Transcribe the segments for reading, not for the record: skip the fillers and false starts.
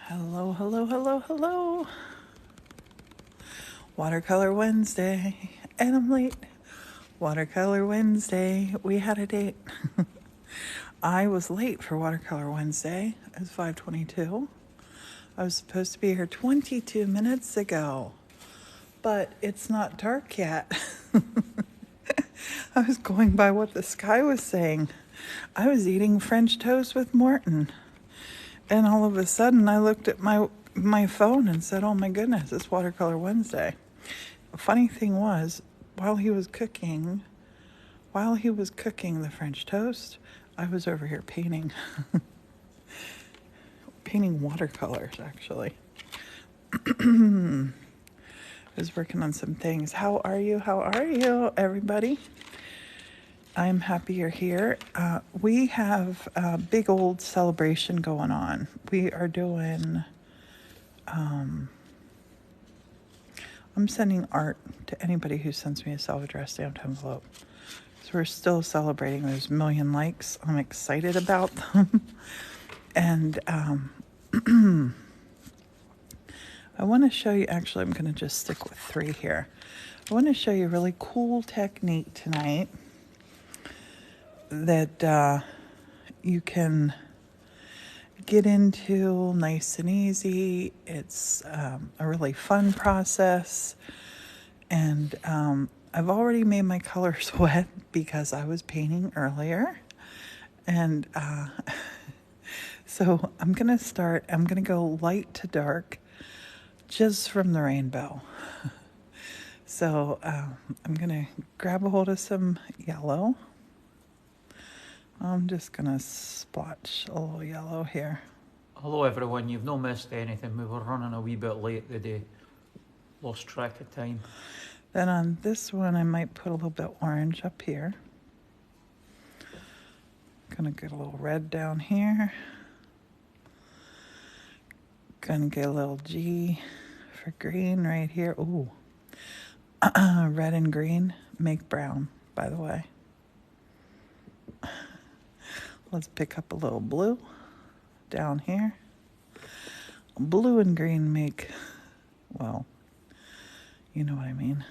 Hello, hello, hello, hello. Watercolor Wednesday. And I'm late. Watercolor Wednesday. We had a date. I was late for Watercolor Wednesday. It was 5:22. I was supposed to be here 22 minutes ago. But it's not dark yet. I was going by what the sky was saying. I was eating French toast with Morton. And all of a sudden, I looked at my phone and said, oh my goodness, it's Watercolor Wednesday. The funny thing was, while he was cooking the French toast, I was over here painting. Painting watercolors, actually. I was working on some things. How are you? How are you, everybody? I'm happy you're here. We have a big old celebration going on. We are doing, I'm sending art to anybody who sends me a self-addressed stamped envelope. So we're still celebrating those 1,000,000 likes. I'm excited about them. And I want to show you, actually, I'm going to just stick with 3 here. I want to show you a really cool technique tonight that you can get into nice and easy. It's a really fun process. And I've already made my colors wet because I was painting earlier. And so I'm going to go light to dark just from the rainbow. So I'm going to grab a hold of some yellow. I'm just going to splotch a little yellow here. Hello everyone, you've not missed anything. We were running a wee bit late today. Lost track of time. Then on this one, I might put a little bit orange up here. Gonna get a little red down here. Gonna get a little G for green right here. Ooh. Red and green make brown, by the way. Let's pick up a little blue down here. Blue and green make, well, you know what I mean.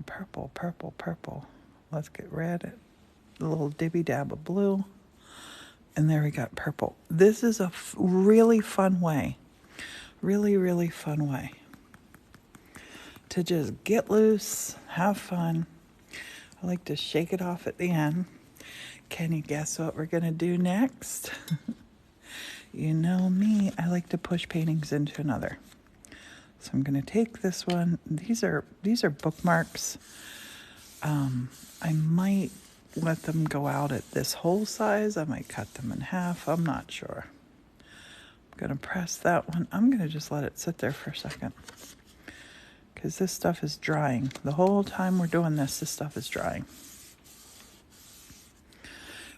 Purple, purple, purple. Let's get red, a little dibby dab of blue. And there we got purple. This is a really fun way, really, really fun way to just get loose, have fun. I like to shake it off at the end. Can you guess what we're going to do next? You know me, I like to push paintings into another. So I'm going to take this one. These are bookmarks. I might let them go out at this whole size. I might cut them in half. I'm not sure. I'm going to press that one. I'm going to just let it sit there for a second, because this stuff is drying. The whole time we're doing this stuff is drying.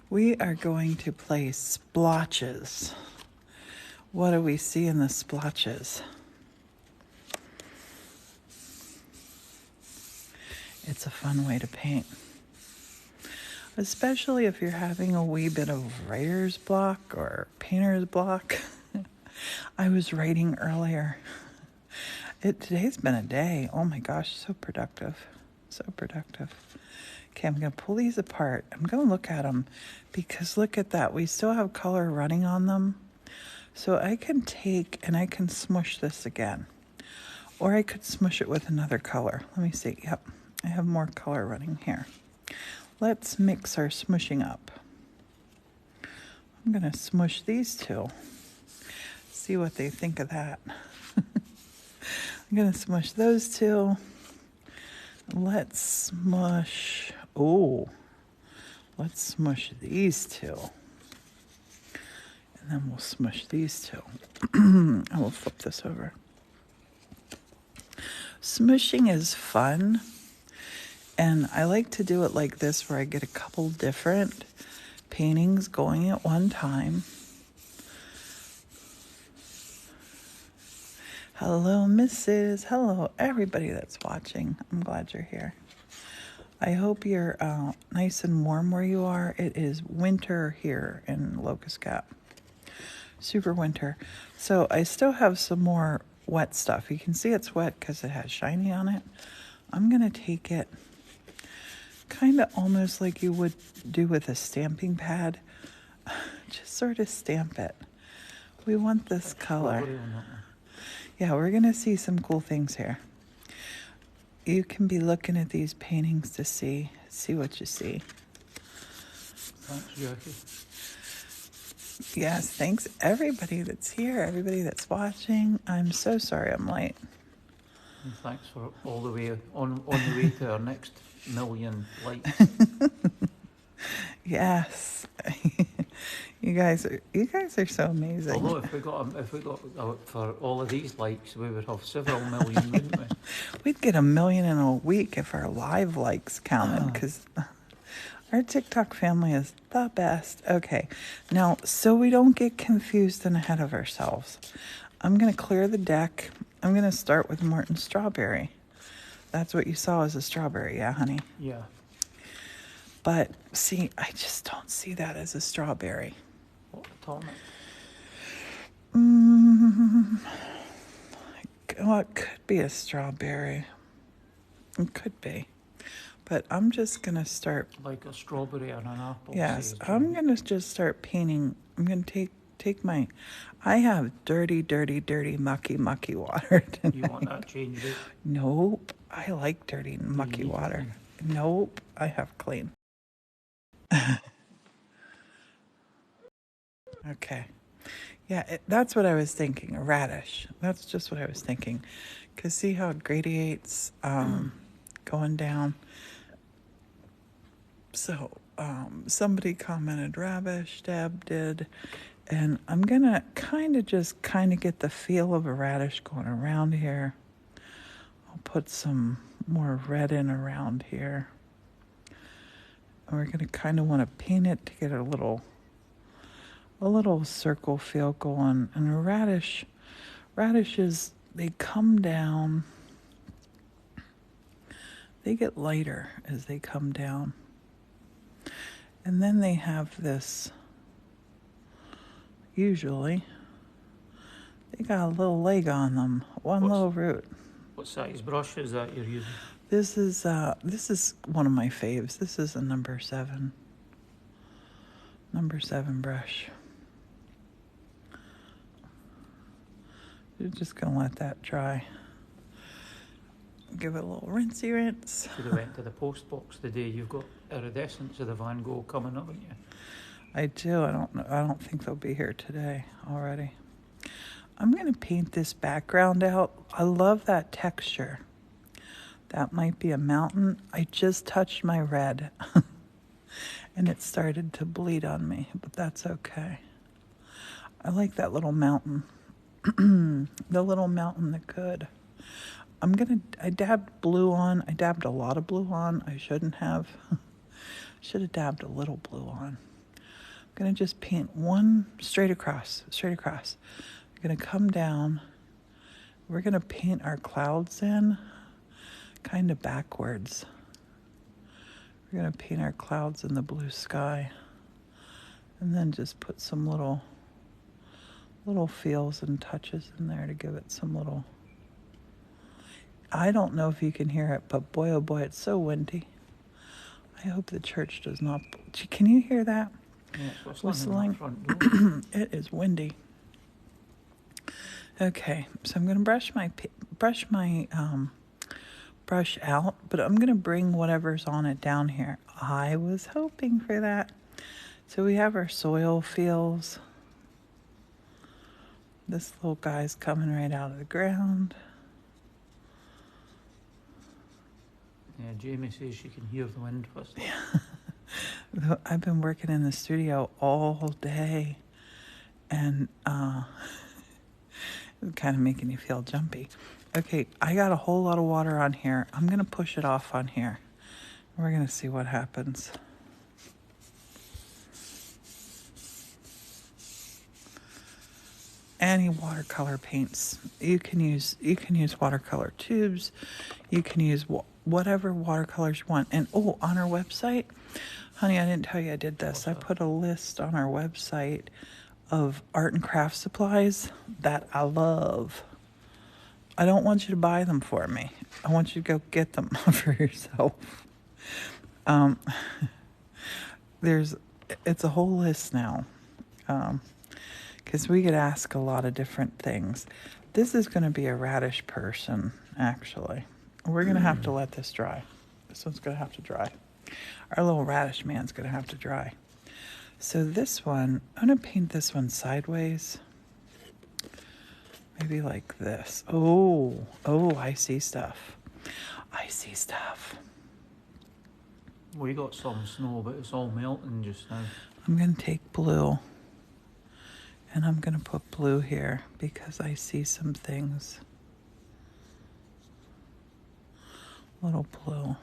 We are going to place splotches. What do we see in the splotches? It's a fun way to paint, especially if you're having a wee bit of writer's block or painter's block. I was writing earlier. Today's been a day. Oh my gosh, so productive. So productive. Okay, I'm going to pull these apart. I'm going to look at them because look at that. We still have color running on them. So I can take and I can smush this again. Or I could smush it with another color. Let me see. Yep, I have more color running here. Let's mix our smushing up. I'm going to smush these 2. See what they think of that. I'm going to smush those 2. Let's smush, let's smush these 2. And then we'll smush these 2. I will flip this over. Smushing is fun. And I like to do it like this, where I get a couple different paintings going at one time. Hello, Mrs. Hello, everybody that's watching. I'm glad you're here. I hope you're nice and warm where you are. It is winter here in Locust Gap. super winter. So I still have some more wet stuff. You can see it's wet because it has shiny on it. I'm going to take it kind of almost like you would do with a stamping pad. Just sort of stamp it. We want this color. Strawberry on that one. Yeah, we're going to see some cool things here. You can be looking at these paintings to see what you see. Thanks, Jackie. Yes, thanks everybody that's here, everybody that's watching. I'm so sorry I'm late. And thanks for all the way on the way to our next million likes. Yes. You guys are so amazing. Although if we got for all of these likes, we would have several million, wouldn't we? We'd get 1 million in a week if our live likes counted, because our TikTok family is the best. Okay, now, so we don't get confused and ahead of ourselves, I'm going to clear the deck. I'm going to start with Morton Strawberry. That's what you saw as a strawberry, yeah, honey? Yeah. But, see, I just don't see that as a strawberry. What atomic? Well, it could be a strawberry. It could be. But I'm just going to start. Like a strawberry and an apple. Yes, I'm going to just start painting. I'm going to take my. I have dirty, mucky water tonight. You want that changed out? Nope. I like dirty, mucky water. Nope. I have clean. Okay. Yeah, that's what I was thinking. A radish. That's just what I was thinking. Because see how it gradiates going down. So somebody commented radish, Deb did. And I'm going to kind of get the feel of a radish going around here. I'll put some more red in around here. And we're going to kind of want to paint it to get a little circle feel going. And a radishes, they come down. They get lighter as they come down. And then they have this, usually, they got a little leg on them, little root. What size brush is that you're using? This is one of my faves. This is a number 7 brush. You're just gonna let that dry. Give it a little rinsey rinse. Should have went to the post box today. You've got iridescence of the Van Gogh coming, haven't you? I do. I don't think they'll be here today already. I'm gonna paint this background out. I love that texture. That might be a mountain. I just touched my red and it started to bleed on me, but that's okay. I like that little mountain. The little mountain that could. I dabbed blue on. I dabbed a lot of blue on. I shouldn't have. Should have dabbed a little blue on. I'm going to just paint one straight across. I'm going to come down. We're going to paint our clouds in kind of backwards. We're going to paint our clouds in the blue sky. And then just put some little feels and touches in there to give it some little. I don't know if you can hear it, but boy, oh boy, it's so windy. I hope the church does not. Can you hear that? Yeah, it's whistling. Front door. It is windy. Okay, so I'm going to brush my brush out, but I'm going to bring whatever's on it down here. I was hoping for that. So we have our soil feels. This little guy's coming right out of the ground. Yeah, Jamie says she can hear the wind whistling. I've been working in the studio all day, and it's kind of making you feel jumpy. Okay, I got a whole lot of water on here. I'm going to push it off on here. We're going to see what happens. Any watercolor paints. You can use watercolor tubes. You can use whatever watercolors you want. And on our website, honey, I didn't tell you I did this. I put a list on our website of art and craft supplies that I love. I don't want you to buy them for me. I want you to go get them for yourself. Um, it's a whole list now, because we get asked a lot of different things. This is going to be a radish person, actually. We're going to have to let this dry. This one's going to have to dry. Our little radish man's going to have to dry. So this one, I'm going to paint this one sideways. Maybe like this. Oh, I see stuff. I see stuff. We got some snow, but it's all melting just now. I'm going to take blue. And I'm going to put blue here because I see some things. Little blue.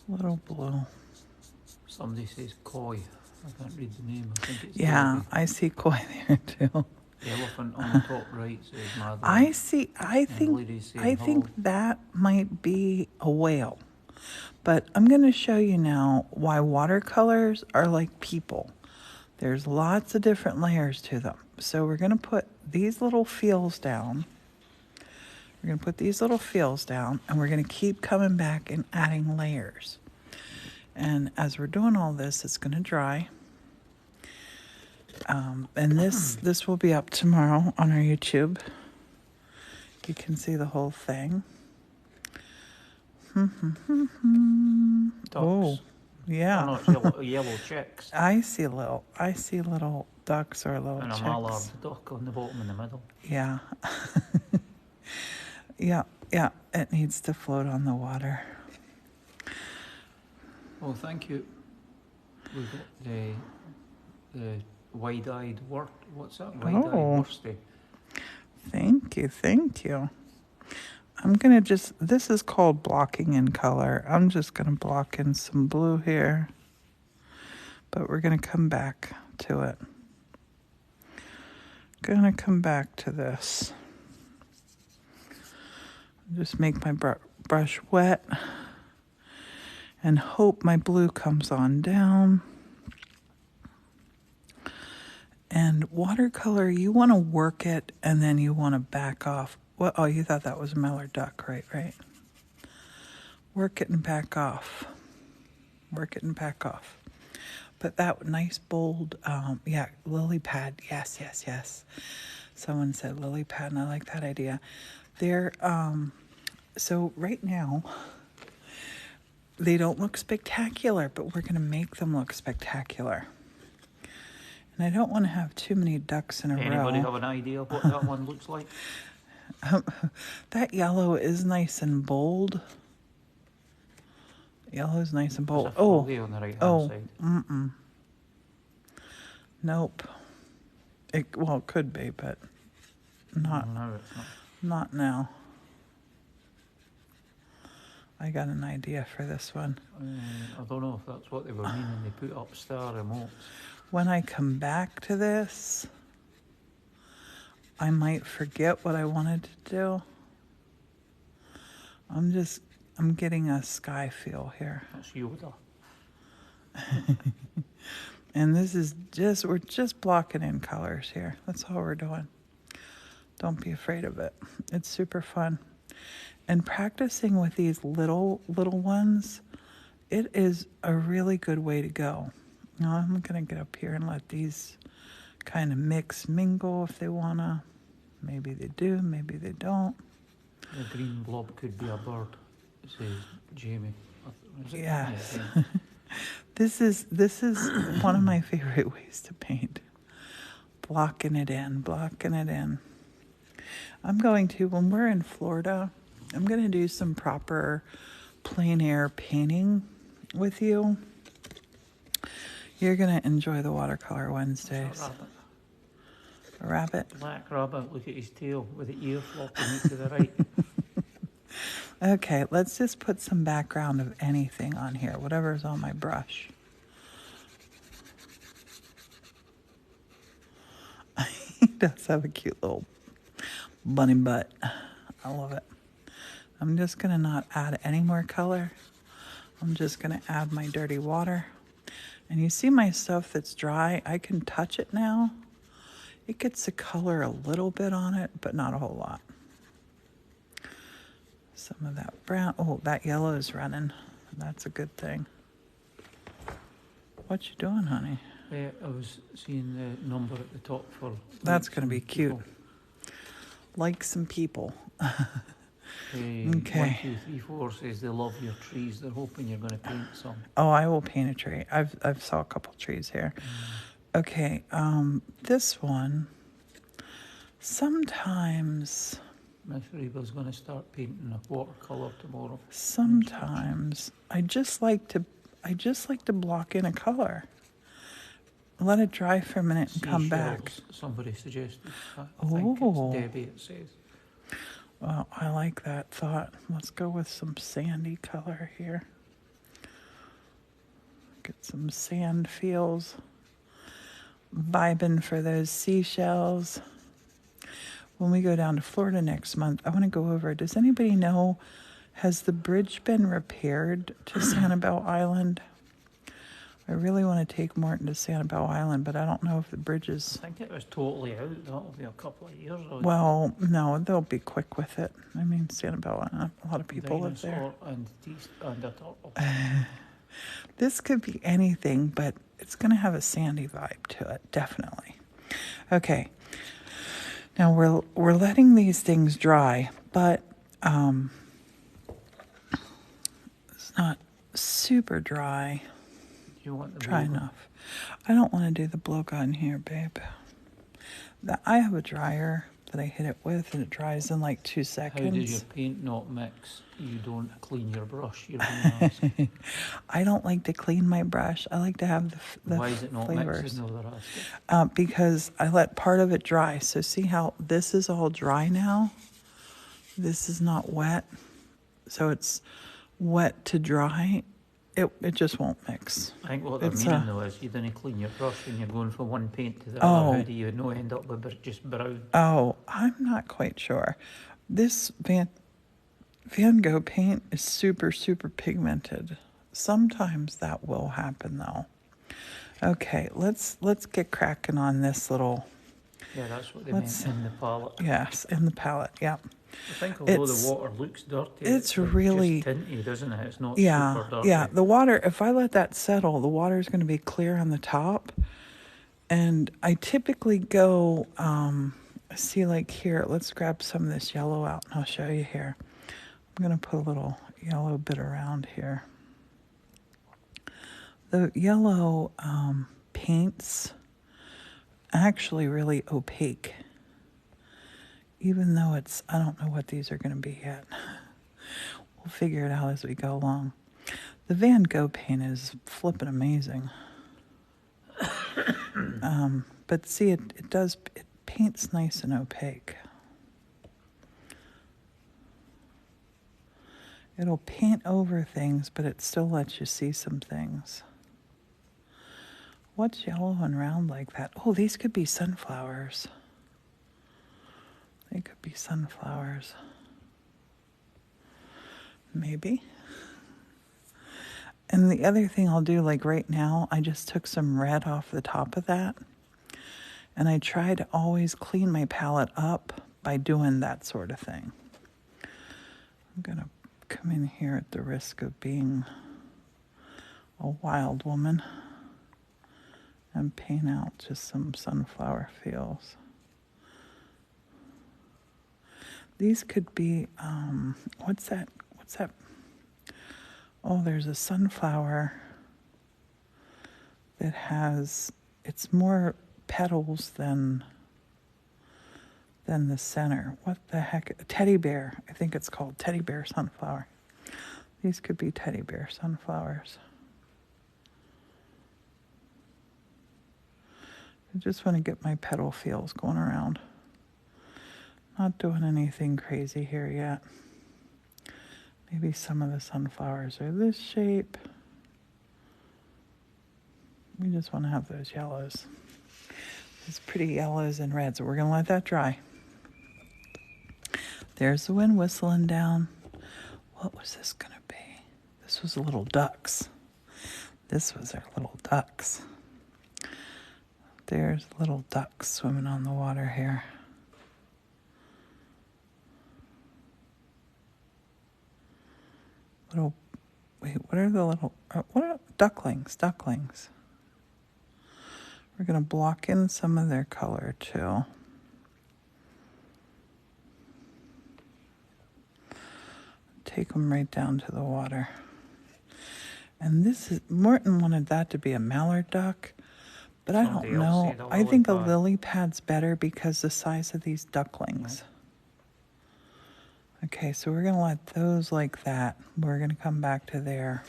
Little blue. Somebody says koi. I can't read the name. I think it's Yeah, Debbie. I see koi there too. The elephant on the top right says Madeline. I think ladies saying hello. that might be a whale. But I'm going to show you now why watercolors are like people. There's lots of different layers to them. So we're going to put these little feels down. We're going to put these little feels down, and we're going to keep coming back and adding layers. And as we're doing all this, it's going to dry. And this will be up tomorrow on our YouTube. You can see the whole thing. Ducks. Oh, yeah. Oh, no, yellow chicks. I see little ducks or little And a chicks. mallard duck on the bottom in the middle. Yeah. Yeah. It needs to float on the water. Oh, thank you. We got the wide-eyed wort. What's that? Wide-eyed worsty. Thank you. I'm going to this is called blocking in color. I'm just going to block in some blue here. But we're going to come back to it. Going to come back to this. Just make my brush wet. And hope my blue comes on down. And watercolor, you want to work it and then you want to back off. Well, oh, you thought that was a mallard duck, right? Work it and back off. But that nice, bold, lily pad. Yes. Someone said lily pad, and I like that idea. So right now, they don't look spectacular, but we're going to make them look spectacular. And I don't want to have too many ducks in a row. Anybody have an idea what that one looks like? That yellow is nice and bold. Yellow's nice and bold. There's a foggy on the right-hand side. Nope. It could be, but not. No, it's not. Not now. I got an idea for this one. I don't know if that's what they were meaning. They put up star emotes. When I come back to this, I might forget what I wanted to do. I'm getting a sky feel here. That's Yoda. And this is we're just blocking in colors here. That's all we're doing. Don't be afraid of it. It's super fun. And practicing with these little ones, it is a really good way to go. Now I'm going to get up here and let these kind of mingle if they want to. Maybe they do, maybe they don't. The green blob could be a bird, says Jamie. Yes. This is one of my favorite ways to paint. Blocking it in. I'm going to, when we're in Florida, I'm going to do some proper plein air painting with you. You're going to enjoy the Watercolor Wednesdays. A rabbit? Black rabbit, look at his tail with the ear flopping to the right. Okay, let's just put some background of anything on here, whatever's on my brush. He does have a cute little bunny butt. I love it. I'm just going to not add any more color. I'm just going to add my dirty water. And you see my stuff that's dry? I can touch it now. It gets the color a little bit on it, but not a whole lot. Some of that brown. Oh, that yellow is running. That's a good thing. What you doing, honey? I was seeing the number at the top for... That's going to be cute. People. Like some people. Okay. 1, 2, 3, 4 says they love your trees. They're hoping you're going to paint some. Oh, I will paint a tree. I've saw a couple trees here. Okay, this one, sometimes... Miss Reba's going to start painting a watercolor tomorrow. Sometimes I just like to block in a color. Let it dry for a minute and come back. Somebody suggested. I Oh. think it's Debbie, it says. Well, I like that thought. Let's go with some sandy color here. Get some sand feels. Vibing for those seashells. When we go down to Florida next month, I want to go over. Does anybody know, has the bridge been repaired to Sanibel Island? I really want to take Morton to Sanibel Island, but I don't know if the bridge is... I think it was totally out. That'll be a couple of years. Well, no, they'll be quick with it. I mean, Sanibel Island, a lot of people live there. And a turtle. This could be anything, but it's going to have a sandy vibe to it, definitely. Okay. Now we're letting these things dry, but it's not super dry. You want the Dry enough. I don't want to do the blow gun here, babe. I have a dryer that I hit it with, and it dries in like 2 seconds. How does your paint not mix? You don't clean your brush. You're being asked. I don't like to clean my brush. I like to have the Why is it not flavors. mixing? No, they're asking. Because I let part of it dry. So see how this is all dry now? This is not wet. So it's wet to dry. It just won't mix. I think what they're meaning though is you didn't clean your brush when you're going from one paint to the other. How do you not end up with just brown? Oh, I'm not quite sure. This Van Gogh paint is super, super pigmented. Sometimes that will happen though. Okay, let's get cracking on this little... Yeah, that's what they meant in the palette. Yes, in the palette, yeah. I think although the water looks dirty, it's really just tinted, isn't it? It's not super dirty. Yeah, the water, if I let that settle, the water is going to be clear on the top. And I typically go, see like here, let's grab some of this yellow out and I'll show you here. I'm going to put a little yellow bit around here. The yellow paints actually really opaque. Even though I don't know what these are going to be yet. We'll figure it out as we go along. The Van Gogh paint is flipping amazing. But see, it paints nice and opaque. It'll paint over things, but it still lets you see some things. What's yellow and round like that? Oh, these could be sunflowers. They could be sunflowers. Maybe. And the other thing I'll do, like right now, I just took some red off the top of that. And I try to always clean my palette up by doing that sort of thing. I'm going to come in here at the risk of being a wild woman and paint out just some sunflower feels. These could be, what's that? Oh, there's a sunflower that has, it's more petals than the center. What the heck? A teddy bear. I think it's called teddy bear sunflower. These could be teddy bear sunflowers. I just want to get my petal feels going around. Not doing anything crazy here yet. Maybe some of the sunflowers are this shape. We just want to have those yellows. Those pretty yellows and reds. So we're going to let that dry. There's the wind whistling down. What was this going to be? This this was little ducks. This was our little ducks. There's little ducks swimming on the water here. Wait, what are the little, what are ducklings? Ducklings. We're going to block in some of their color too. Take them right down to the water. And this is, Morton wanted that to be a mallard duck, but I don't know. I think a lily pad's better because the size of these ducklings. Okay, so we're going to let those like that. We're going to come back to there.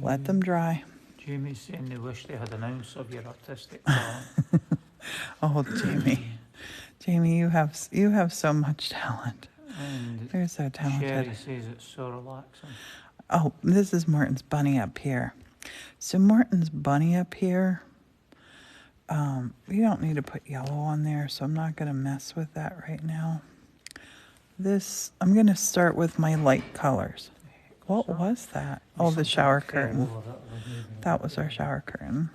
Let them dry. Jamie's saying they wish they had an ounce of your artistic talent. Oh, Jamie. Jamie, you have so much talent. And You're so talented. Sherry says it's so relaxing. Oh, this is Morton's bunny up here. So Morton's bunny up here, you don't need to put yellow on there, so I'm not going to mess with that right now. This, I'm going to start with my light colors. What was that? Oh, the shower curtain. That was our shower curtain.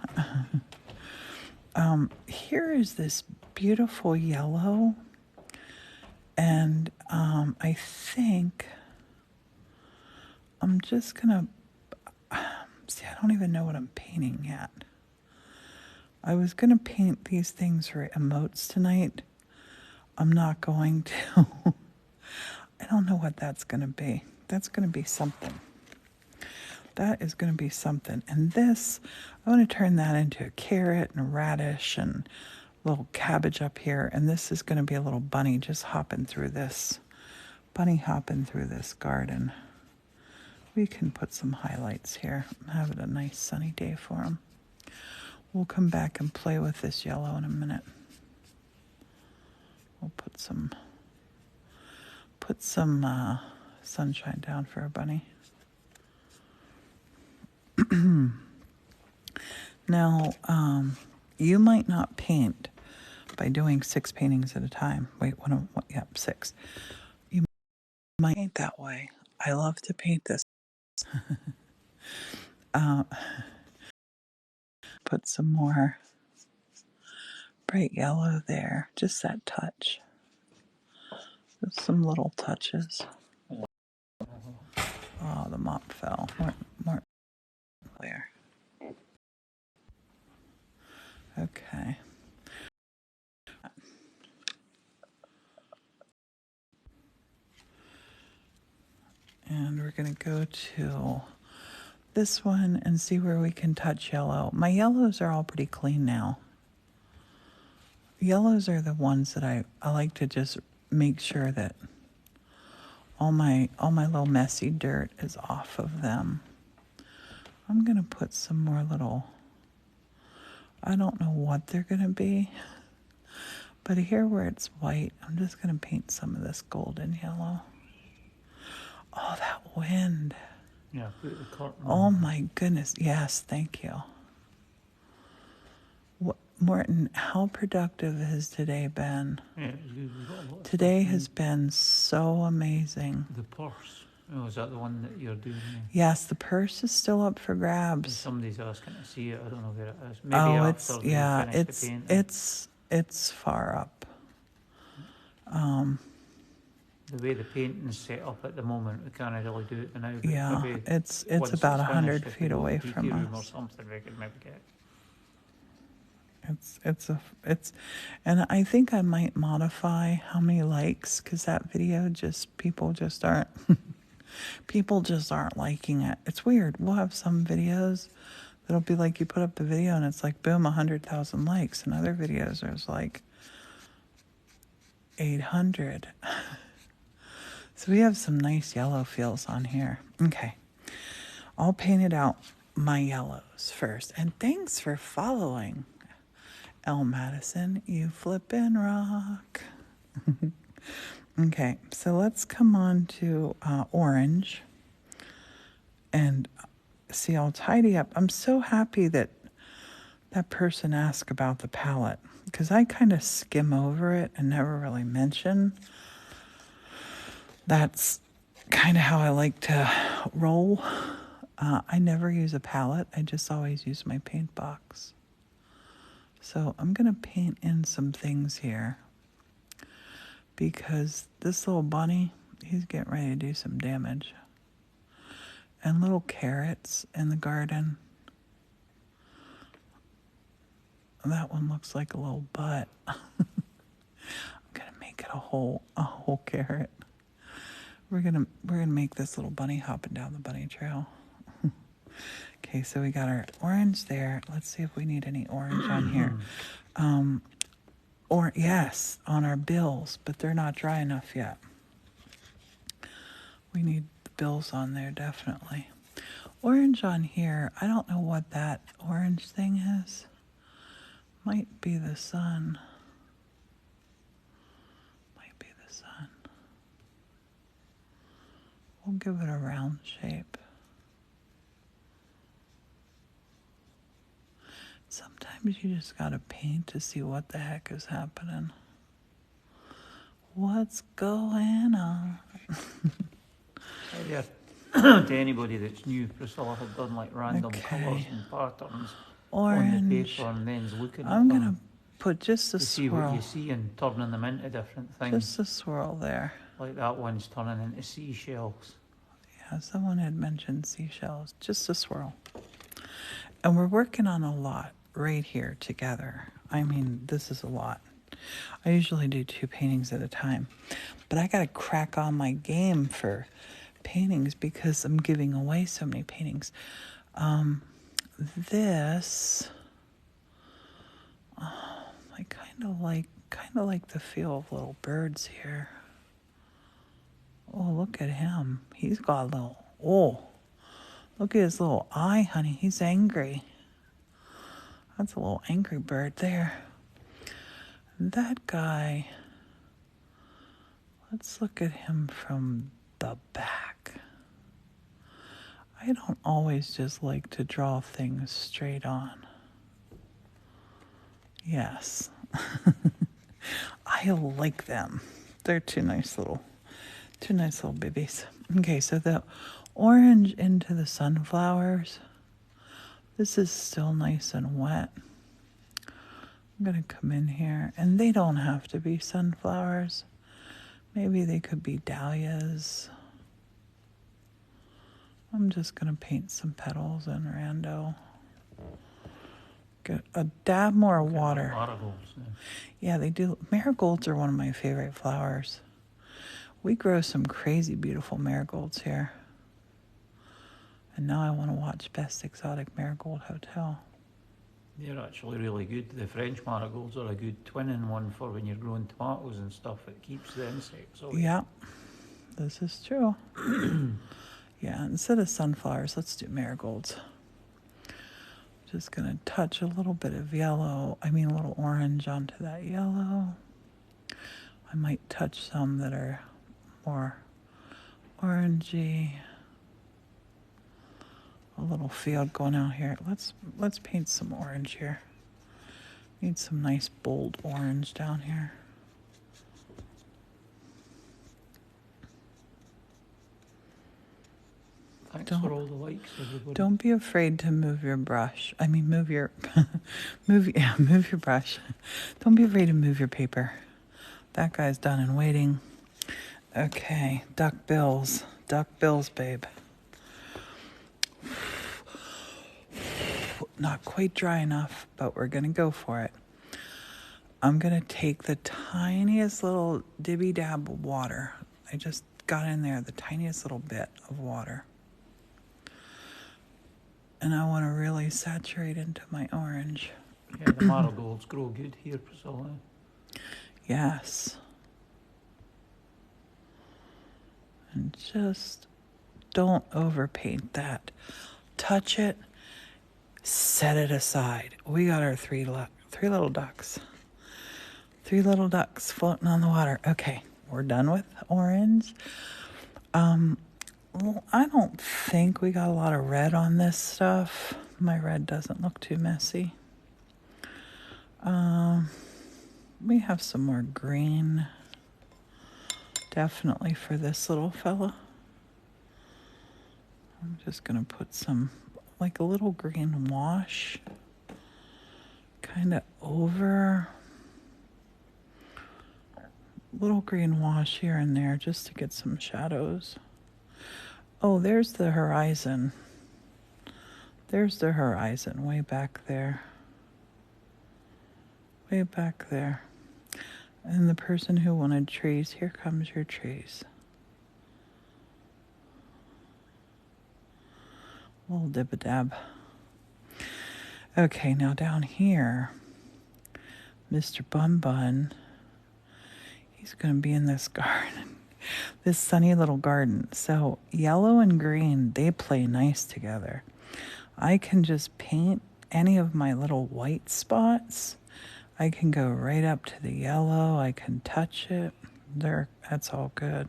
Here is this beautiful yellow. And I think I'm just going to, see, I don't even know what I'm painting yet. I was going to paint these things for emotes tonight. I'm not going to. I don't know what that's going to be. That's going to be something. That is going to be something. And this, I want to turn that into a carrot and a radish and a little cabbage up here. And this is going to be a little bunny just hopping through this. Bunny hopping through this garden. We can put some highlights here. I'm having a nice sunny day for them. We'll come back and play with this yellow in a minute. We'll put some sunshine down for our bunny. Now, you might not paint by doing 6 paintings at a time. Wait, yep, 6. You might paint that way. I love to paint this. Put some more bright yellow there. Just that touch. Just some little touches. Oh, the mop fell. More clear. Okay. And we're going to go to this one and see where we can touch yellow. My yellows are all pretty clean now. Yellows are the ones that I like to just make sure that all my little messy dirt is off of them. I'm going to put some more little, I don't know what they're going to be, but here where it's white, I'm just going to paint some of this golden yellow. Oh, that wind. Yeah, put the curtain Oh on. my goodness. Yes, thank you. Morton, how productive has today been? Yeah, it was good. We've got a lot of Today stuff. has been so amazing. The purse. Oh, is that the one that you're doing now? Yes, the purse is still up for grabs. Somebody's asking to see it. I don't know where it is. Maybe Oh, after we finish the painting. it's far up. The way the painting's set up at the moment, we can't really do it now. But Yeah, maybe it's once about finished, 100 if we feet go to away the from room or us. something, we could maybe get. And I think I might modify how many likes, because that video people just aren't liking it. It's weird. We'll have some videos that'll be like, you put up the video and it's like, boom, 100,000 likes, and other videos there's like 800. So we have some nice yellow feels on here. Okay, I'll paint it out my yellows first. And thanks for following, L. Madison, you flippin' rock. Okay, so let's come on to orange. And see, I'll tidy up. I'm so happy that person asked about the palette, because I kind of skim over it and never really mention. That's kind of how I like to roll. I never use a palette. I just always use my paint box. So I'm going to paint in some things here because this little bunny, he's getting ready to do some damage. And little carrots in the garden. That one looks like a little butt. I'm going to make it a whole carrot. We're gonna make this little bunny hopping down the bunny trail. Okay, so we got our orange there. Let's see if we need any orange on here. Or yes, on our bills, but they're not dry enough yet. We need the bills on there definitely. Orange on here. I don't know what that orange thing is. Might be the sun. Might be the sun. We'll give it a round shape. Sometimes you just gotta paint to see what the heck is happening. What's going on? Yeah. To anybody that's new, Priscilla had done like random colours and patterns Orange. on the paper and then's looking I'm at them gonna put just a to see swirl. what you see and turning them into different things. Just a swirl there. Like that one's turning into seashells. Yeah, someone had mentioned seashells. Just a swirl. And we're working on a lot right here together. I mean, this is a lot. I usually do 2 paintings at a time. But I gotta crack on my game for paintings because I'm giving away so many paintings. This, I kind of like the feel of little birds here. Oh, look at him. He's got a little, look at his little eye, honey. He's angry. That's a little angry bird there. That guy, let's look at him from the back. I don't always just like to draw things straight on. Yes. I like them. They're two nice little babies. Okay, so the orange into the sunflowers. This is still nice and wet. I'm going to come in here, and they don't have to be sunflowers. Maybe they could be dahlias. I'm just going to paint some petals in rando. Get a dab more water. Marigolds, Yeah, they do. Marigolds are one of my favorite flowers. We grow some crazy beautiful marigolds here. And now I want to watch Best Exotic Marigold Hotel. They're actually really good. The French marigolds are a good twinning one for when you're growing tomatoes and stuff. It keeps the insects away. Yeah, this is true. Yeah, instead of sunflowers, let's do marigolds. Just going to touch a little bit of a little orange onto that yellow. I might touch some that are more orangey. A little field going out here. Let's paint some orange here. Need some nice bold orange down here. Thanks for all the likes, everybody. Don't be afraid to move your brush. Move your move your brush. Don't be afraid to move your paper. That guy's done and waiting. Okay, duck bills, babe. Not quite dry enough, but we're gonna go for it. I'm gonna take the tiniest little dibby dab of water. I just got in there the tiniest little bit of water. And I want to really saturate into my orange. Yeah, the marigolds grow good here, Priscilla. Yes. And just don't overpaint that. Touch it, set it aside. We got our three little ducks. 3 little ducks floating on the water. Okay, we're done with orange. Well, I don't think we got a lot of red on this stuff. My red doesn't look too messy. We have some more green. Definitely for this little fella. I'm just going to put some, like a little green wash kind of over. Little green wash here and there just to get some shadows. Oh, there's the horizon. There's the horizon way back there. Way back there. And the person who wanted trees, here comes your trees. Little dib-a-dab. Okay, now down here, Mr. Bun Bun, he's going to be in this garden, this sunny little garden. So yellow and green, they play nice together. I can just paint any of my little white spots. I can go right up to the yellow. I can touch it. There, that's all good.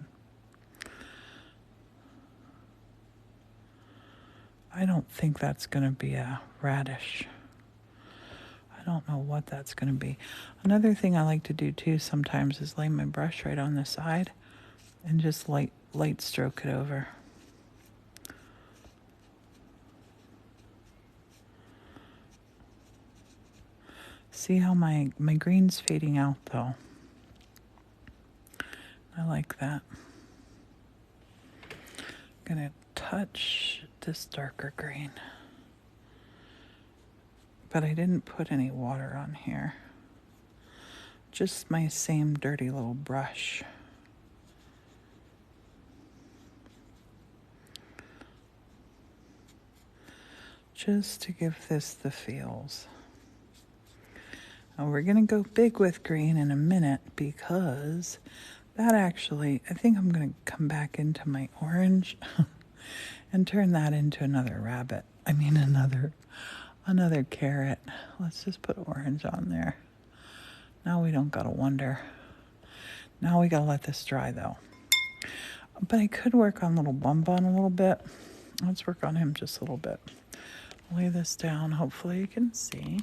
I don't think that's going to be a radish. I don't know what that's going to be. Another thing I like to do too sometimes is lay my brush right on the side and just light stroke it over. See how my green's fading out though. I like that. I'm gonna touch this darker green. But I didn't put any water on here. Just my same dirty little brush. Just to give this the feels. Now we're going to go big with green in a minute because that actually, I think I'm going to come back into my orange and turn that into another rabbit. I mean another carrot. Let's just put orange on there. Now we don't got to wonder. Now we got to let this dry though. But I could work on little Bun Bun a little bit. Let's work on him just a little bit. Lay this down. Hopefully you can see.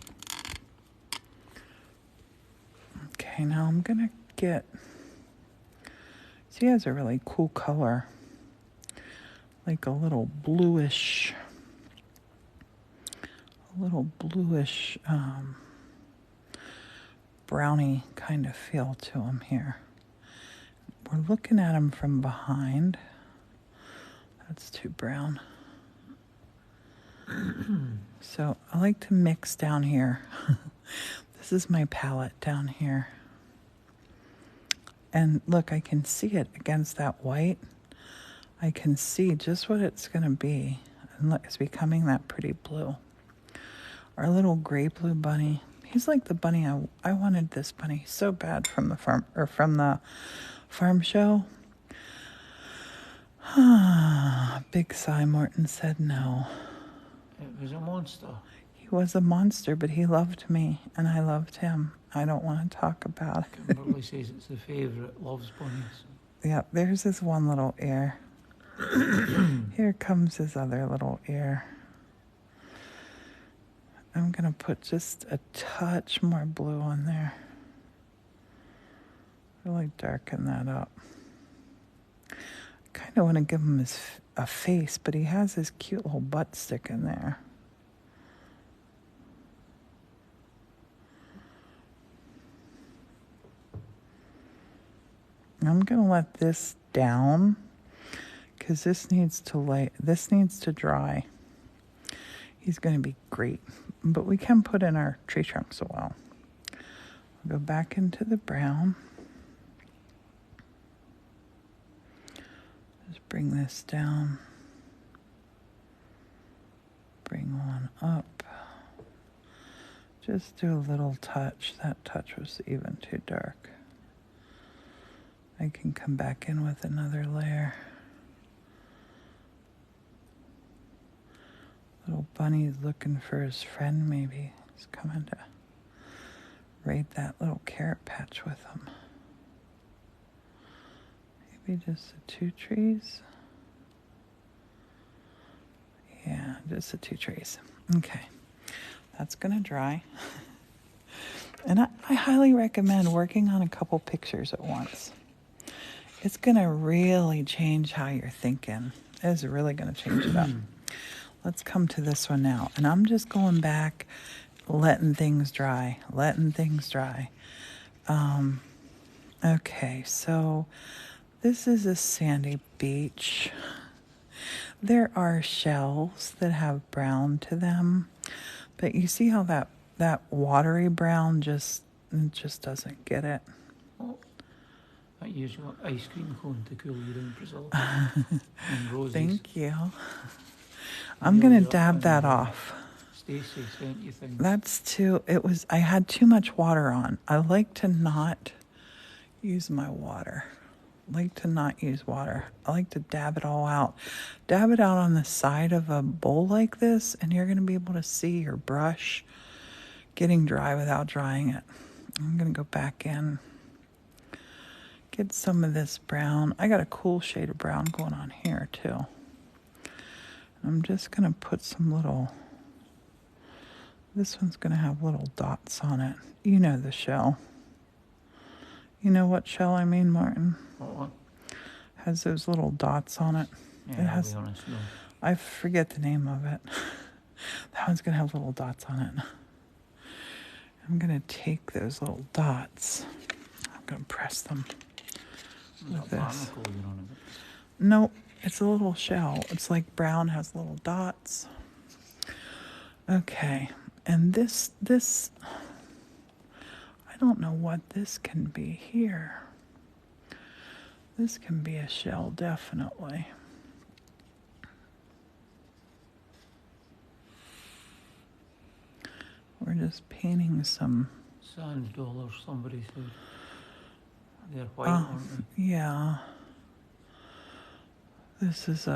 Okay, now I'm going to get... See, he has a really cool color. Like a little bluish... brownie kind of feel to him here. We're looking at him from behind. That's too brown. So I like to mix down here. This is my palette down here. And look, I can see it against that white. I can see just what it's going to be. And look, it's becoming that pretty blue. Our little gray blue bunny. He's like the bunny I wanted this bunny so bad from the farm show. Big sigh. Morton said no. It was a monster. He was a monster, but he loved me, and I loved him. I don't want to talk about it. Kimberly says it's the favourite, loves bunnies. Yeah, there's his one little ear. Here comes his other little ear. I'm going to put just a touch more blue on there. Really darken that up. I kind of want to give him a face, but he has his cute little butt stick in there. I'm going to let this down because this needs to dry. He's going to be great, but we can put in our tree trunks a while. We'll go back into the brown. Just bring this down. Bring one up. Just do a little touch. That touch was even too dark. I can come back in with another layer. Little bunny's looking for his friend, maybe. He's coming to raid that little carrot patch with him. Maybe just the two trees. Yeah, just the two trees. Okay, that's gonna dry. And I highly recommend working on a couple pictures at once. It's gonna really change how you're thinking. It's really going to change it up. Let's come to this one now. And I'm just going back, letting things dry. Okay, so this is a sandy beach. There are shells that have brown to them, but you see how that watery brown just doesn't get it. Oh, I use your ice cream cone to cool you down, Priscilla. And roses. Thank you. I'm going to dab that off. Stacey sent you things. I had too much water on. I like to not use my water. I like to dab it all out. Dab it out on the side of a bowl like this, and you're going to be able to see your brush getting dry without drying it. I'm going to go back in, get some of this brown. I got a cool shade of brown going on here too. I'm just going to put some this one's going to have little dots on it. You know the shell. You know what shell I mean, Martin? What one? Has those little dots on it. Yeah, I'll be honest, no. I forget the name of it. That one's going to have little dots on it. I'm going to take those little dots. I'm going to press them with this. Barnacle you're on about? Nope, it's a little shell. It's like brown, has little dots. Okay, and this, I don't know what this can be here. This can be a shell, definitely. We're just painting some... Sand dollars, somebody said. They're white, aren't they? Yeah. This is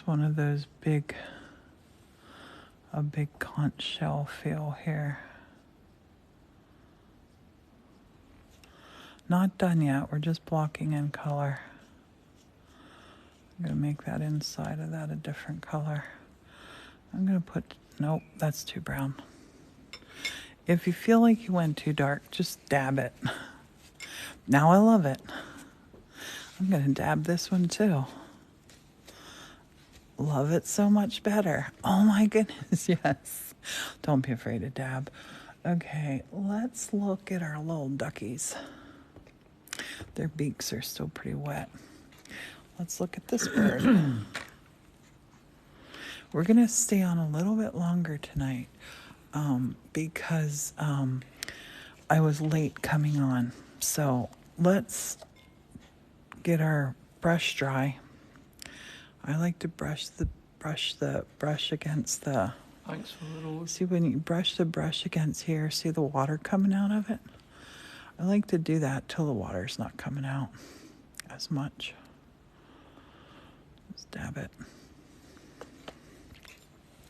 one of those a big conch shell feel here. Not done yet, we're just blocking in color. I'm gonna make that inside of that a different color. I'm gonna nope, that's too brown. If you feel like you went too dark, just dab it. Now I love it. I'm gonna dab this one too. Love it so much better. Oh my goodness, yes. Don't be afraid to dab. Okay, let's look at our little duckies. Their beaks are still pretty wet. Let's look at this bird. We're gonna stay on a little bit longer tonight because I was late coming on. So let's get our brush dry. I like to brush the brush against the... Thanks for the rose. See, when you brush the brush against here, see the water coming out of it? I like to do that till the water's not coming out as much. Just dab it.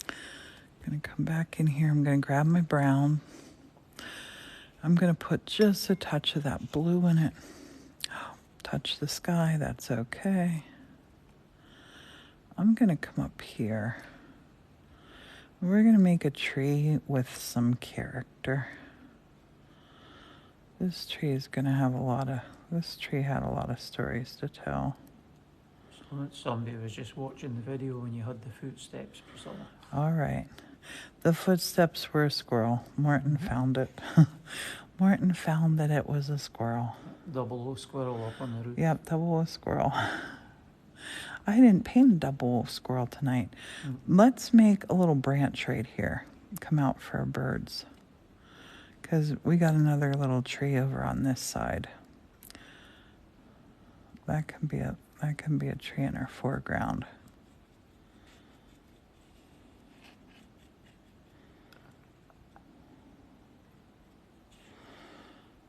I'm going to come back in here. I'm going to grab my brown. I'm going to put just a touch of that blue in it. Touch the sky, that's okay. I'm going to come up here. We're going to make a tree with some character. This tree is going to have this tree had a lot of stories to tell. Somebody was just watching the video when you had the footsteps, Priscilla. All right. The footsteps were a squirrel. Morton found it. Morton found that it was a squirrel. 00 squirrel up on the roof. Yep, 00 squirrel. I didn't paint a 00 squirrel tonight. Let's make a little branch right here. Come out for our birds. Because we got another little tree over on this side. That can be a tree in our foreground.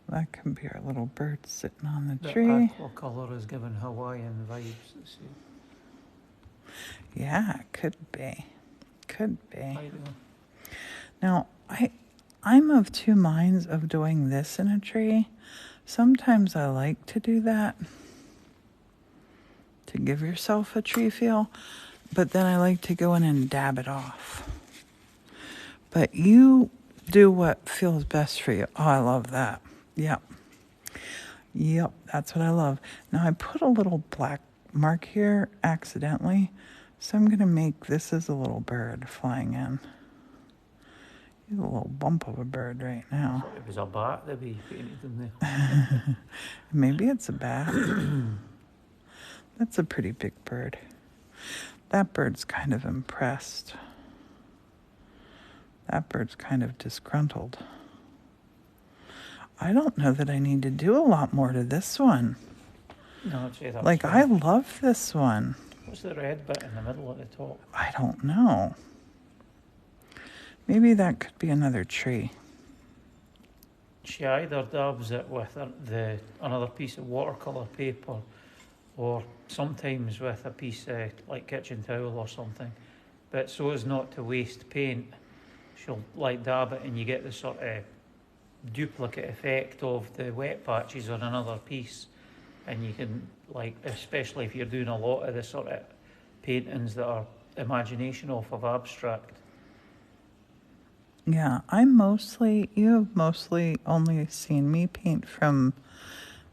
That can be our little bird sitting on the tree. The aqua colour is giving Hawaiian vibes. Yeah, it could be. Could be. I do. Now, I'm of two minds of doing this in a tree. Sometimes I like to do that to give yourself a tree feel, but then I like to go in and dab it off. But you do what feels best for you. Oh, I love that. Yep, that's what I love. Now I put a little black mark here accidentally. So I'm going to make this as a little bird flying in. He's a little bump of a bird right now. It was a bat that we painted in there. Maybe it's a bat. That's a pretty big bird. That bird's kind of impressed. That bird's kind of disgruntled. I don't know that I need to do a lot more to this one. No, I'd say that's Like, fine. I love this one. What's the red bit in the middle at the top? I don't know. Maybe that could be another tree. She either dabs it with another piece of watercolor paper, or sometimes with a piece of like kitchen towel or something. But so as not to waste paint, she'll like dab it and you get the sort of duplicate effect of the wet patches on another piece. And you can, like, especially if you're doing a lot of the sort of paintings that are imagination off of abstract. Yeah, you have mostly only seen me paint from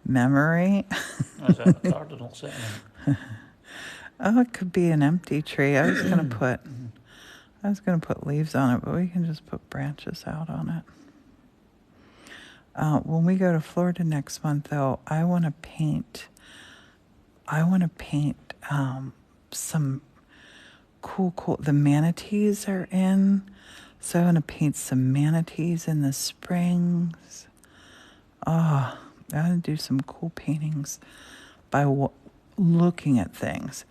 memory. Is that a cardinal sitting in? Oh, it could be an empty tree. I was gonna put leaves on it, but we can just put branches out on it. When we go to Florida next month, though, I want to paint some cool. The manatees are in, so I want to paint some manatees in the springs. Oh, I want to do some cool paintings by looking at things.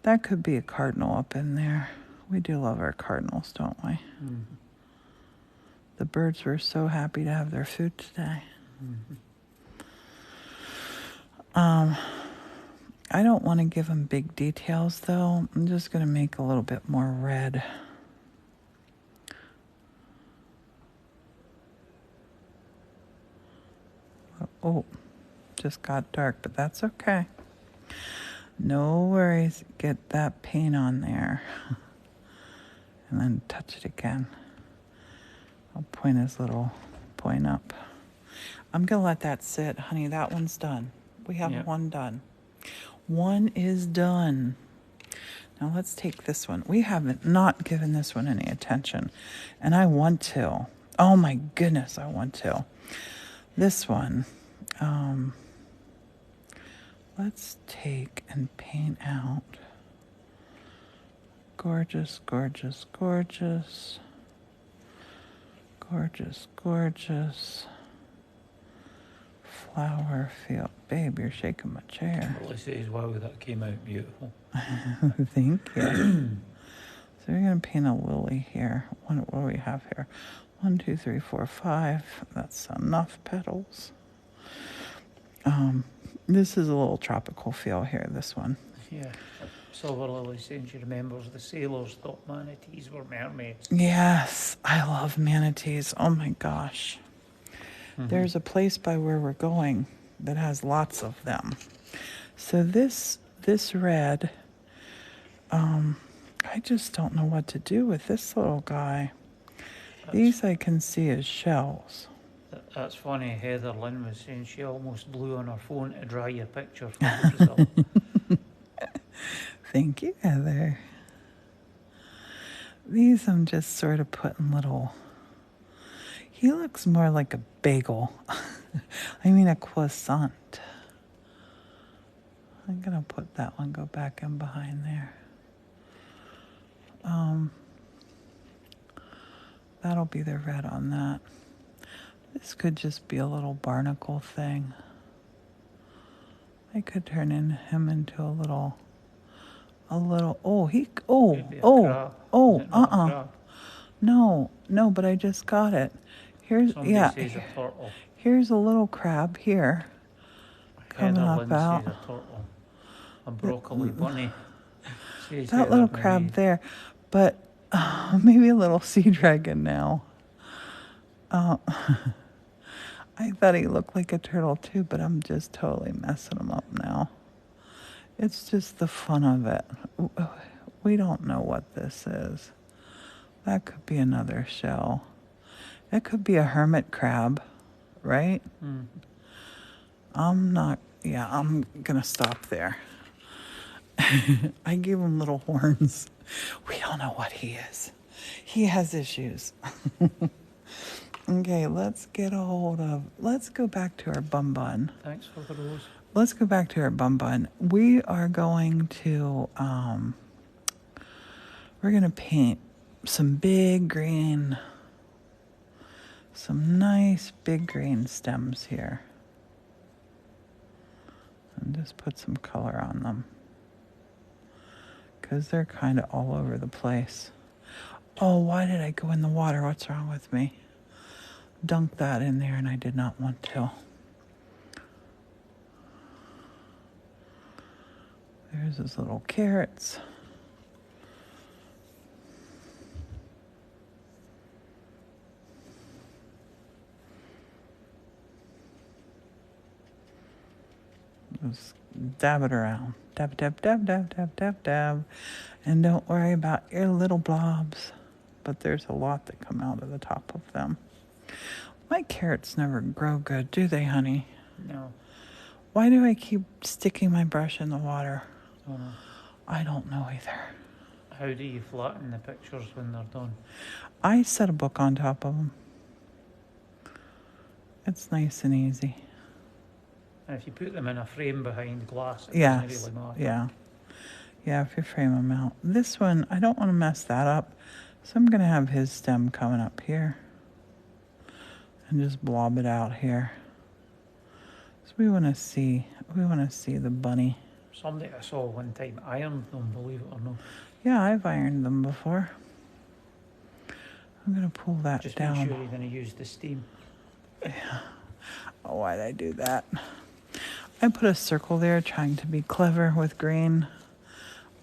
That could be a cardinal up in there. We do love our cardinals, don't we? Mm-hmm. The birds were so happy to have their food today. Mm-hmm. I don't want to give them big details, though. I'm just going to make a little bit more red. Oh, just got dark, but that's okay. No worries. Get that paint on there. And then touch it again. I'll point his little point up. I'm going to let that sit. Honey, that one's done. We have one done. One is done. Now let's take this one. We haven't not given this one any attention. And I want to. Oh my goodness, I want to. This one. Let's take and paint out. Gorgeous, gorgeous, gorgeous. Gorgeous, gorgeous. Flower field. Babe, you're shaking my chair. Well, it says, wow, that came out beautiful. Thank you. So we're going to paint a lily here. What do we have here? 1, 2, 3, 4, 5. That's enough petals. This is a little tropical feel here, this one. Yeah. Silver Lily saying she remembers the sailors thought manatees were mermaids. Yes, I love manatees. Oh my gosh. Mm-hmm. There's a place by where we're going that has lots of them. So this red, I just don't know what to do with this little guy. These I can see as shells. That's funny. Heather Lynn was saying she almost blew on her phone to dry your picture for the result. Thank you, Heather. These I'm just sort of putting little... He looks more like a bagel. I mean a croissant. I'm going to put that one, go back in behind there. That'll be the red on that. This could just be a little barnacle thing. I could turn him into a little, No, but I just got it. Here's, Somebody says a turtle. Here's a little crab here. Coming Heather up Lynn out. says a turtle. A broccoli bunny. Says That Heather little Marie. crab there. But maybe a little sea dragon now. I thought he looked like a turtle too, but I'm just totally messing him up now. It's just the fun of it. We don't know what this is. That could be another shell. It could be a hermit crab, right? Mm. I'm going to stop there. I gave him little horns. We don't know what he is. He has issues. Okay, let's go back to our bun bun. Thanks for the rose. Let's go back to our bun bun. We are going to, we're going to paint some nice big green stems here. And just put some color on them, because they're kind of all over the place. Oh, why did I go in the water? What's wrong with me? Dunked that in there and I did not want to. There's his little carrots. Just dab it around. Dab, dab, dab, dab, dab, dab, dab. And don't worry about your little blobs. But there's a lot that come out of the top of them. My carrots never grow good, do they, honey? No. Why do I keep sticking my brush in the water? Oh, no. I don't know either. How do you flatten the pictures when they're done? I set a book on top of them. It's nice and easy. And if you put them in a frame behind glass, it Yes. doesn't really matter. Yeah. Yeah, if you frame them out. This one, I don't want to mess that up. So I'm going to have his stem coming up here. And just blob it out here. So we want to see the bunny. Somebody I saw one time ironed them, believe it or not. Yeah, I've ironed them before. I'm going to pull that Just down. make sure you're going to use the steam. Yeah. Oh, why'd I do that? I put a circle there trying to be clever with green.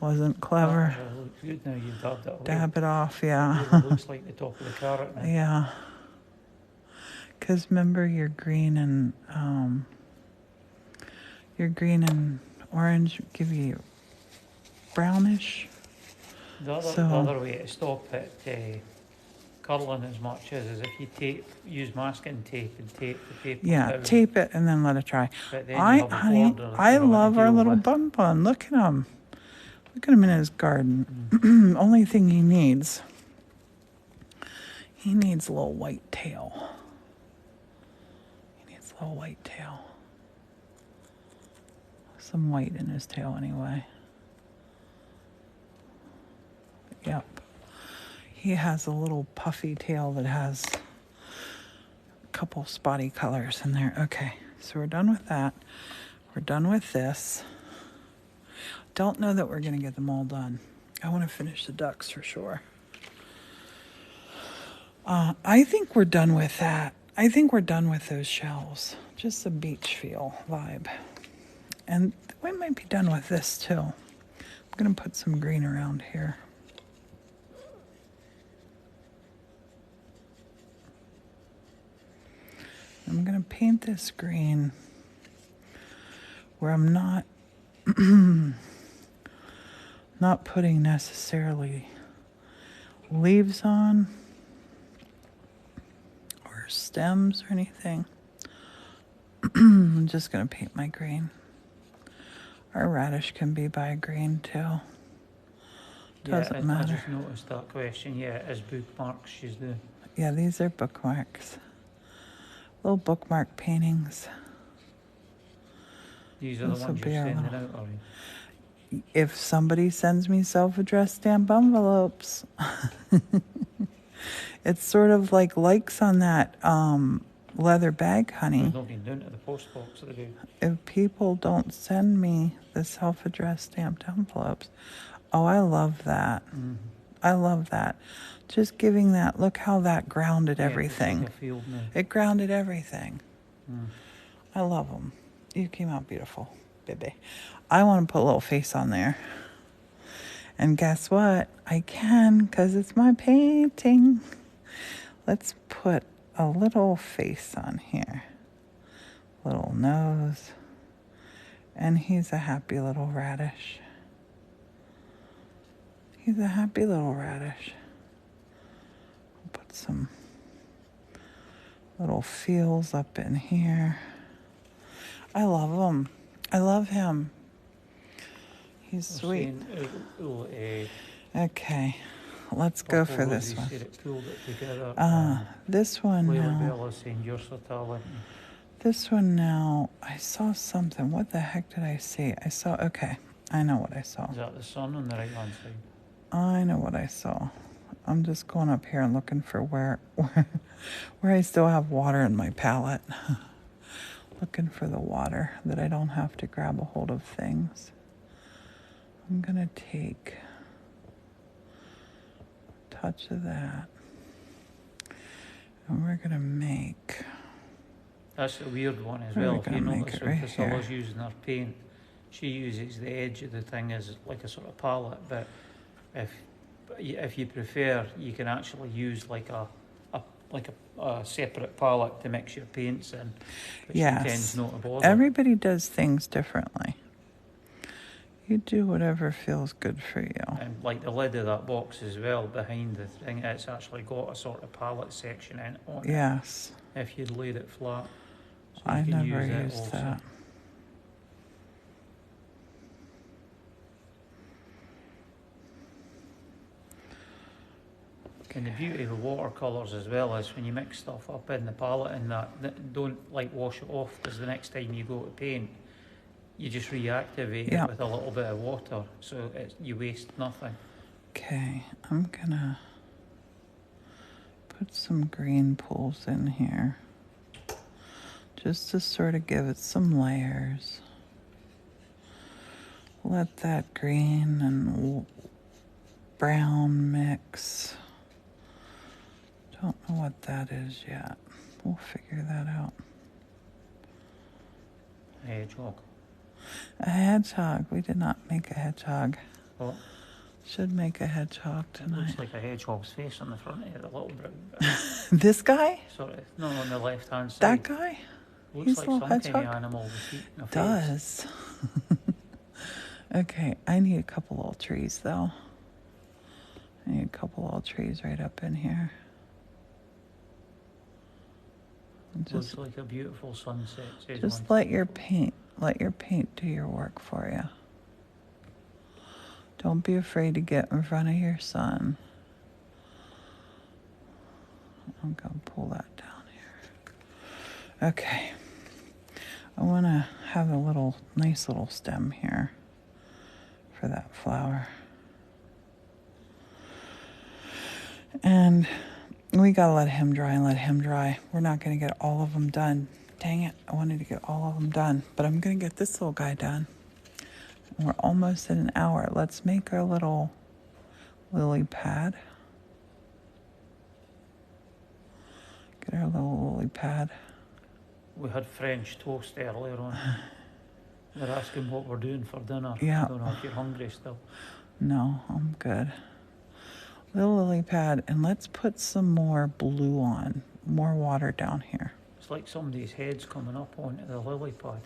Wasn't clever. Oh, it looks good now you've dabbed it away. Dab it off, yeah. It really looks like the top of the carrot now. Yeah. Because remember, your green and orange give you brownish. The other way to stop it curling as much is if you use masking tape and tape the paper down. Tape it and then let it dry. But then you have a border that I you don't want love to our deal little with. bun bun. Look at him. Look at him in his garden. Only thing he needs a little white tail. He needs a little white tail. Some white in his tail anyway. Yep. He has a little puffy tail that has a couple spotty colors in there. Okay, so we're done with that. We're done with this. Don't know that we're going to get them all done. I want to finish the ducks for sure. I think we're done with that. I think we're done with those shells. Just a beach feel vibe. And we might be done with this too. I'm going to put some green around here. I'm going to paint this green where I'm not not putting necessarily leaves on or stems or anything. I'm just going to paint my green. Our radish can be by green too. Doesn't matter. I just noticed that question. Yeah, it is bookmarks she's doing. Yeah, these are bookmarks. Little bookmark paintings. These are the ones you're sending out, are you? If somebody sends me self-addressed stamp envelopes, it's sort of like likes on that leather bag, honey. There's nobody doing it at the post box that they do. If people don't send me the self-addressed stamped envelopes, oh, I love that. Mm-hmm. I love that. Just giving that, look how that grounded everything. It's like a field now. It grounded everything. Mm. I love them. You came out beautiful, baby. I want to put a little face on there. And guess what? I can, because it's my painting. Let's put a little face on here. Little nose. And he's a happy little radish. He's a happy little radish. I'll put some little feels up in here. I love him. I love him. He's We're sweet. saying it'll, Okay, let's go Purple for Rosie this one. said it pulled it together. And This one Layla now. Bella saying you're so talented. This one now. I saw something. What the heck did I see? I saw. Okay, I know what I saw. Is that the sun on the right hand side? I know what I saw. I'm just going up here and looking for where I still have water in my palette. Looking for the water that I don't have to grab a hold of things. I'm gonna take a touch of that, and we're gonna make. That's a weird one as Where are well. we If you gonna make notice it? when Right Priscilla's here. using her paint, she uses the edge of the thing as like a sort of palette. But if you prefer, you can actually use like a separate palette to mix your paints in. But she tends Yes. not to bother. Everybody does things differently. You do whatever feels good for you. And like the lid of that box as well, behind the thing, it's actually got a sort of palette section on it. Yes. If you'd laid it flat, so you I can never use it used also. that. And the beauty of watercolours as well is when you mix stuff up in the palette and that don't like wash it off, because the next time you go to paint, you just reactivate Yeah. it with a little bit of water, so you waste nothing. Okay, I'm gonna put some green pools in here just to sort of give it some layers. Let that green and brown mix. Don't know what that is yet. We'll figure that out. Hedgehog. A hedgehog. We did not make a hedgehog. What? Should make a hedgehog It tonight. looks like a hedgehog's face on the front of it, a little brown bit. This guy? Sort of, no, on the left hand side. That guy? Looks He's like a little some hedgehog? kind of animal with feet and a face. Does. Okay, I need a couple little trees though. I need a couple little trees right up in here. Looks like a beautiful sunset, says Just one. let your paint do your work for you. Don't be afraid to get in front of your sun. I'm gonna pull that down here. Okay. I wanna have a nice little stem here for that flower. And we gotta let him dry. We're not gonna get all of them done. Dang it, I wanted to get all of them done, but I'm gonna get this little guy done. And we're almost at an hour. Let's make our little lily pad. Get our little lily pad. We had French toast earlier on. They're asking what we're doing for dinner. Yeah. I don't know if you're hungry still. No, I'm good. Little lily pad, and let's put some more blue on, more water down here. It's like somebody's head's coming up onto the lily pad.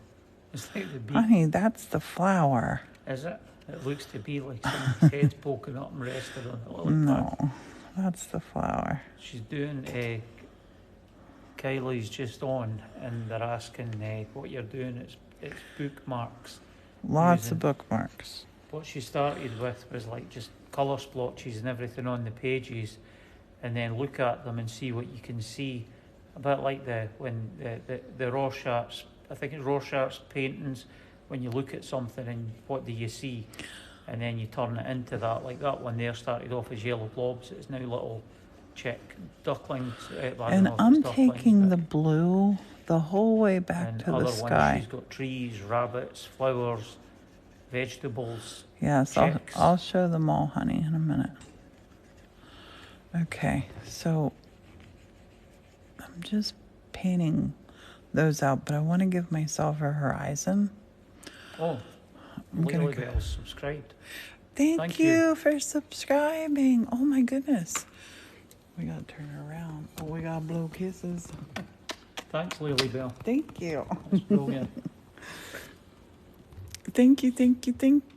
It's like the bee. Honey, that's the flower. Is it? It looks to be like somebody's head's poking up and rested on the lily pad. No, that's the flower. She's doing Kylie's just on, and they're asking what you're doing. It's bookmarks. Lots of bookmarks. What she started with was like just colour splotches and everything on the pages, and then look at them and see what you can see. A bit like the Rorschach's, I think it's Rorschach's paintings, when you look at something and what do you see, and then you turn it into that. Like that one there started off as yellow blobs, it's now little chick ducklings. And I'm taking the blue the whole way back to the sky. Ones, she's got trees, rabbits, flowers, vegetables. Yes, I'll show them all, honey, in a minute. Okay, so I'm just painting those out, but I want to give myself a horizon. Oh, Lily Bell's subscribed. Thank you for subscribing. Oh my goodness. We gotta turn around. Oh, we gotta blow kisses. Thanks, Lily Bell. Thank you. That's brilliant. Thank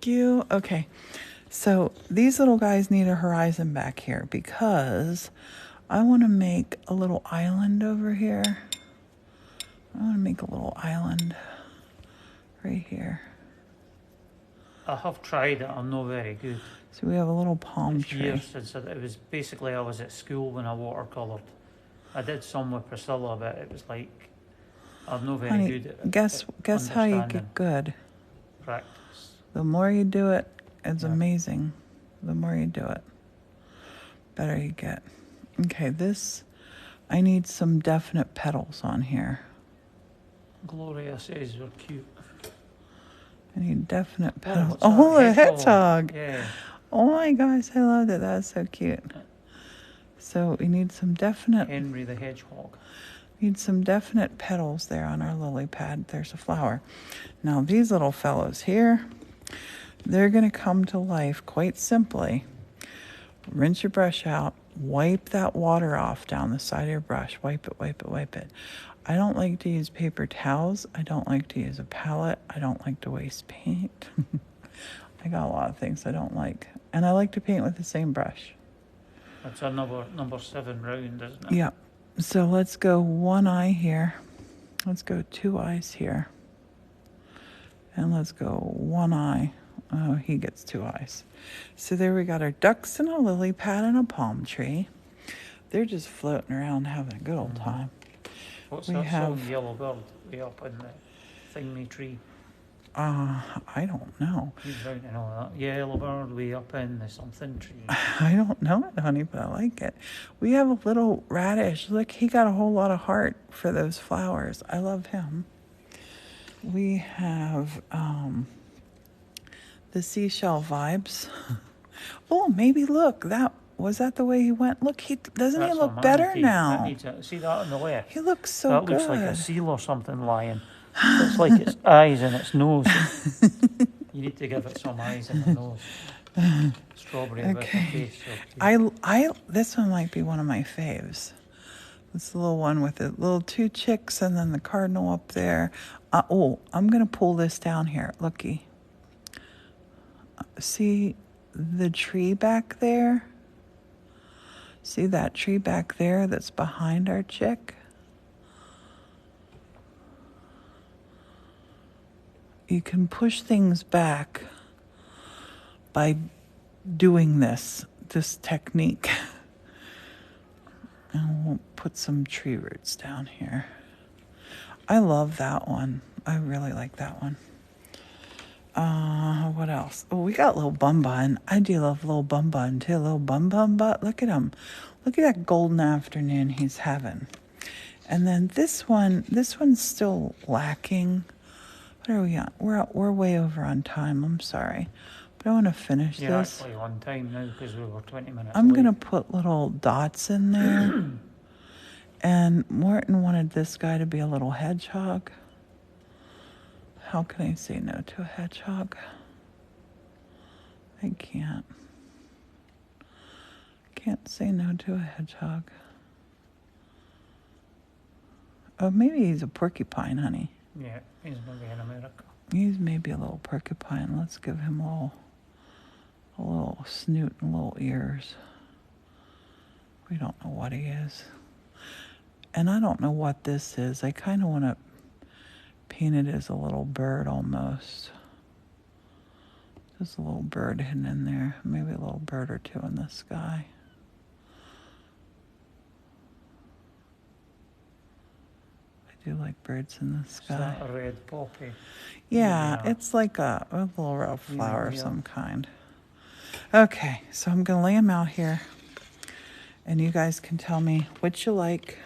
you. Okay, so these little guys need a horizon back here because I want to make a little island over here. I want to make a little island right here. I have tried it. I'm not very good. So we have a little palm It's tree. years since it was basically I was at school when I watercoloured. I did some with Priscilla, but it was like I'm not very Honey, good at guess how you understanding get good. practice. The more you do it, it's Yeah. amazing. The more you do it, better you get. Okay, this, I need some definite petals on here. Gloria says we're cute. I need definite Oh, petals. what's that? Oh, a hedgehog. Yeah. Oh my gosh, I love it. That's so cute. So we need some definite Henry the Hedgehog. petals there on our lily pad. There's a flower. Now these little fellows here, they're going to come to life quite simply. Rinse your brush out, wipe that water off down the side of your brush. Wipe it, wipe it, wipe it. I don't like to use paper towels. I don't like to use a palette. I don't like to waste paint. I got a lot of things I don't like. And I like to paint with the same brush. That's a number 7 round, isn't it? Yeah. So let's go one eye here. Let's go 2 eyes here. And let's go 1 eye. Oh, he gets 2 eyes. So there we got our ducks and a lily pad and a palm tree. They're just floating around having a good old time. What's We that have- song, Yellow Bird, way up in the thingy tree? I don't know. You don't know that. Yellow Bird, way up in the something tree. I don't know it, honey, but I like it. We have a little radish. Look, he got a whole lot of heart for those flowers. I love him. We have the seashell vibes. Oh, maybe look, was that the way he went? Look, doesn't he That's look a better manatee. now? See that on the left? He looks so that good. looks like a seal or something lying. It's like its eyes and its nose. You need to give it some eyes and a nose. Strawberry with a face. So cute. This one might be one of my faves. This little one with the little 2 chicks and then the cardinal up there. I'm gonna pull this down here. Looky. See the tree back there? See that tree back there that's behind our chick? You can push things back by doing this technique. And we'll put some tree roots down here. I love that one. I really like that one. What else? Oh, we got little Bum Bun. I do love little Bum Bun too. Little Bum Butt. Look at him. Look at that golden afternoon he's having. And then this one's still lacking. What are we on? We're way over on time. I'm sorry. But I want to finish You're this. actually on time now because we were 20 minutes I'm late. going to put little dots in there. And Morton wanted this guy to be a little hedgehog. How can I say no to a hedgehog? I can't. Can't say no to a hedgehog. Oh, maybe he's a porcupine, honey. Yeah, he's maybe in America. He's maybe a little porcupine. Let's give him a little snoot and little ears. We don't know what he is. And I don't know what this is. I kind of want to paint it as a little bird almost. Just a little bird hidden in there. Maybe a little bird or two in the sky. I do like birds in the Is sky. that a red poppy? Yeah, Yeah. it's like a little red flower of Yeah. some kind. Okay, so I'm going to lay them out here. And you guys can tell me what you like.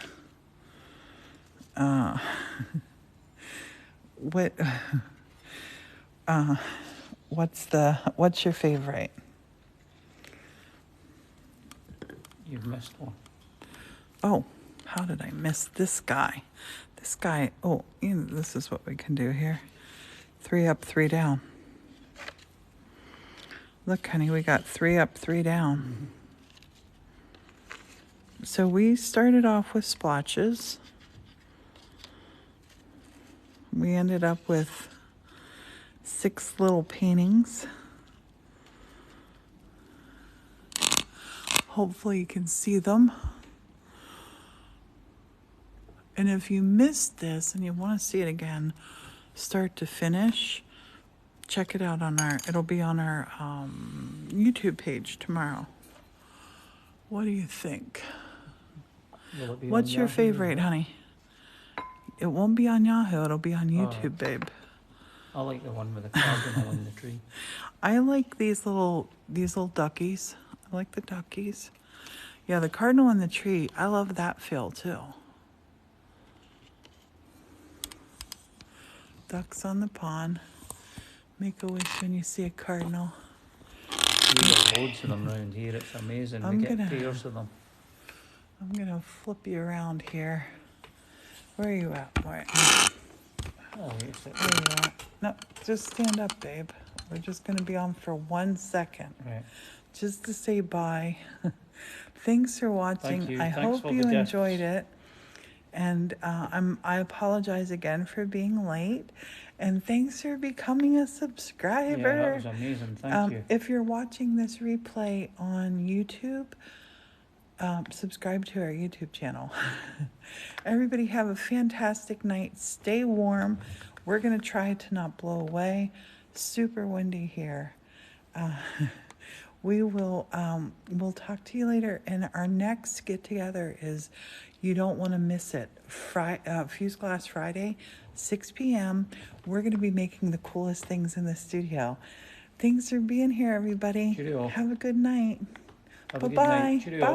What's your favorite? You've missed one. Oh, how did I miss this guy? This guy, this is what we can do here. 3 up, 3 down. Look, honey, we got 3 up, 3 down. So we started off with splotches. We ended up with 6 little paintings. Hopefully you can see them. And if you missed this and you want to see it again, start to finish, check it out on it'll be on our YouTube page tomorrow. What do you think? Will it be What's on your Yahoo favorite, or- honey? It won't be on Yahoo, it'll be on YouTube, babe. I like the one with the cardinal in the tree. I like these little duckies. I like the duckies. Yeah, the cardinal in the tree, I love that feel too. Ducks on the pond. Make a wish when you see a cardinal. We got loads of them around here. It's amazing. We get pairs of them. I'm gonna flip you around here. Where are you at? Where Oh, it's are you at? No, just stand up, babe. We're just gonna be on for 1 second. right. Just to say bye. Thanks for watching. Thank you. I Thanks hope for you the enjoyed gifts. it. And I apologize again for being late. And thanks for becoming a subscriber. Yeah, that was amazing. Thank you. If you're watching this replay on YouTube, subscribe to our YouTube channel. Everybody have a fantastic night. Stay warm. We're going to try to not blow away. Super windy here. We'll talk to you later. And our next get together is, you don't want to miss it. Fuse Glass Friday, 6 p.m. We're going to be making the coolest things in the studio. Thanks for being here, everybody. Cheerio. Have a good night. Have a good Bye-bye. night. Cheerio. Bye.